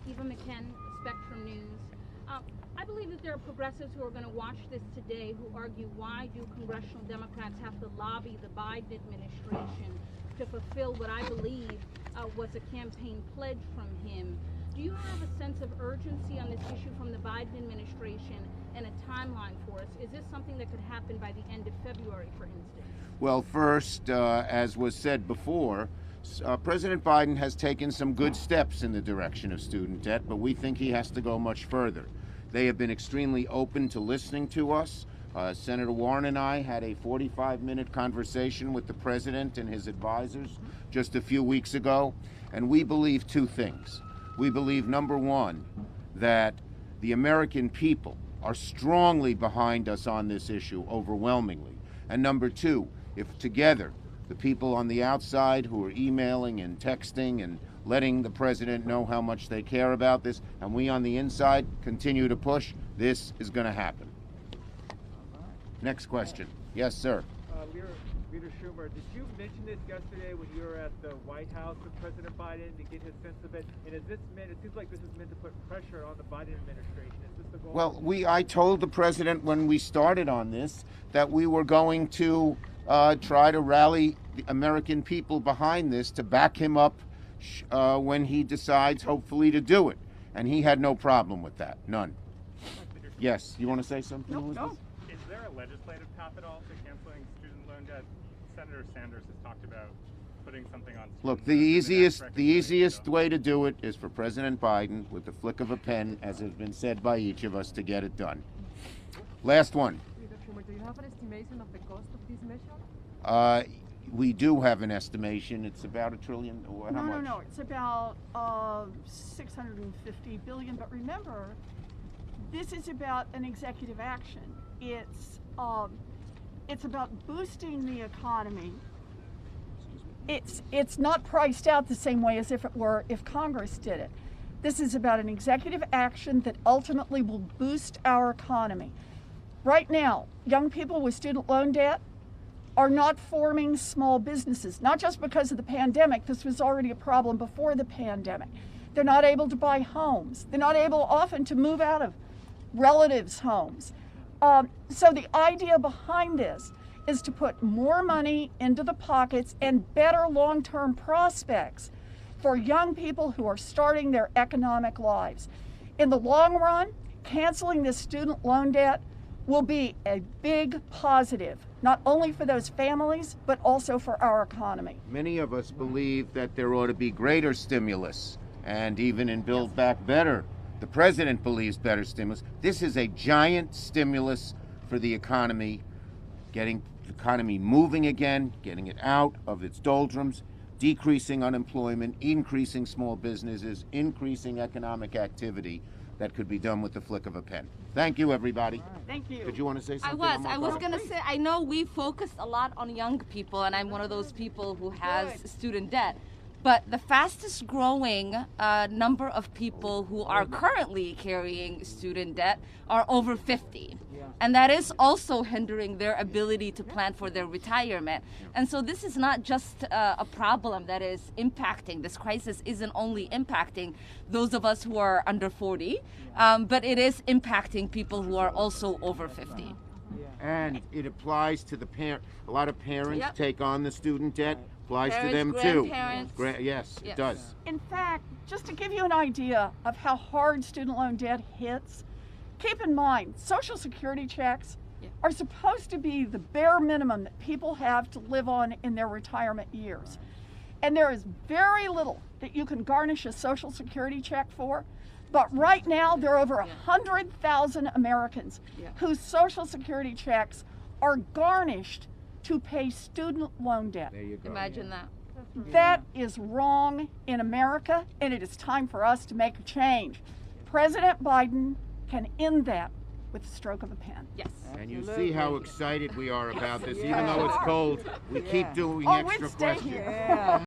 Eva McKen, Spectrum News. I believe that there are progressives who are going to watch this today who argue, why do congressional Democrats have to lobby the Biden administration to fulfill what I believe was a campaign pledge from him? Do you have a sense of urgency on this issue from the Biden administration and a timeline for us? Is this something that could happen by the end of February, for instance? Well, first, as was said before, President Biden has taken some good steps in the direction of student debt, but we think he has to go much further. They have been extremely open to listening to us. Senator Warren and I had a 45-minute conversation with the president and his advisors just a few weeks ago, and we believe two things. We believe, number one, that the American people are strongly behind us on this issue, overwhelmingly. And number two, if together, the people on the outside who are emailing and texting and letting the president know how much they care about this, and we on the inside continue to push, this is going to happen. Next question. Yes, sir. Leader Schumer, did you mention this yesterday when you were at the White House with President Biden to get his sense of it? And is this meant, it seems like this is meant to put pressure on the Biden administration. Is this the goal? Well, I told the president when we started on this that we were going to try to rally the American people behind this to back him up when he decides, hopefully, to do it. And he had no problem with that. None. Yes, you want to say something, Elizabeth? No. Is there a legislative path at all to canceling student loan debt? Senator Sanders has talked about putting something on. Look, the easiest way to do it is for President Biden, with the flick of a pen, as has been said by each of us, to get it done. Last one. Leader Schumer, do you have an estimation of the cost of this measure? We do have an estimation. It's about $1 trillion. How much? No. It's about $650 billion. But remember, this is about an executive action. It's about boosting the economy. It's not priced out the same way as if Congress did it. This is about an executive action that ultimately will boost our economy. Right now, young people with student loan debt are not forming small businesses, not just because of the pandemic. This was already a problem before the pandemic. They're not able to buy homes. They're not able often to move out of relatives' homes. So the idea behind this is to put more money into the pockets and better long-term prospects for young people who are starting their economic lives. In the long run, canceling this student loan debt will be a big positive, not only for those families, but also for our economy. Many of us believe that there ought to be greater stimulus, and even in Build Back Better, the president believes better stimulus. This is a giant stimulus for the economy, getting the economy moving again, getting it out of its doldrums, decreasing unemployment, increasing small businesses, increasing economic activity that could be done with the flick of a pen. Thank you, everybody. Thank you. Did you want to say something? I was going to say, I know we focus a lot on young people, and I'm one of those people who has student debt. But the fastest growing number of people who are currently carrying student debt are over 50. And that is also hindering their ability to plan for their retirement. And so this is not just a problem that is impacting. This crisis isn't only impacting those of us who are under 40, but it is impacting people who are also over 50. And it applies to the parent. A lot of parents take on the student debt. Applies to them grandparents. too. Yes, it does. In fact, just to give you an idea of how hard student loan debt hits, keep in mind, Social Security checks are supposed to be the bare minimum that people have to live on in their retirement years. And there is very little that you can garnish a Social Security check for. But right now, there are over 100,000 Americans whose Social Security checks are garnished to pay student loan debt. There you go. Imagine that. That is wrong in America, and it is time for us to make a change. President Biden can end that with the stroke of a pen. Yes. And you see how excited we are about this. Even though it's cold, we keep doing Oh, extra we'd stay questions. here.